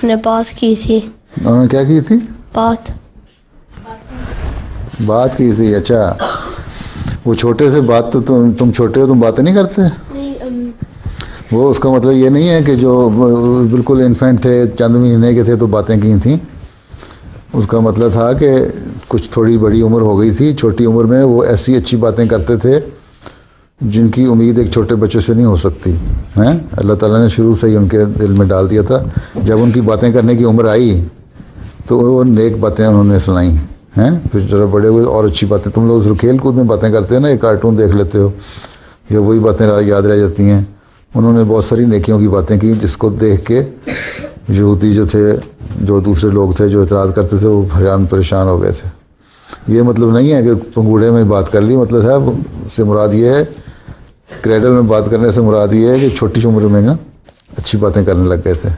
उसने बात की थी। उन्होंने क्या की थी? बात की थी। अच्छा, वो छोटे से बात तो तुम छोटे हो, तुम बातें नहीं करते? नहीं, वो उसका मतलब ये नहीं है कि जो बिल्कुल इन्फेंट थे, चंद महीने के थे तो बातें की थी। उसका मतलब था कि कुछ थोड़ी बड़ी उम्र हो गई थी, छोटी उम्र में वो ऐसी अच्छी बातें करते थे जिनकी उम्मीद एक छोटे बच्चे से नहीं हो सकती हैं। अल्लाह ताला ने शुरू से ही उनके दिल में डाल दिया था। जब उनकी बातें करने की उम्र आई तो वो नेक बातें उन्होंने सुनाई हैं। फिर जरा बड़े हुए और अच्छी बातें, तुम लोग सिर्फ खेल कूद में बातें करते हो ना, एक कार्टून देख लेते हो, ये वही बातें याद रह जाती हैं। उन्होंने बहुत सारी नेकियों की बातें की जिसको देख के यहूदी जो थे, जो दूसरे लोग थे जो इतराज़ करते थे, वो हैरान परेशान हो गए थे। ये मतलब नहीं है कि पंगूड़े में बात कर ली, मतलब है से मुराद ये है, क्रेडल में बात करने से मुराद ये है कि छोटी उम्र में ना अच्छी बातें करने लग गए थे।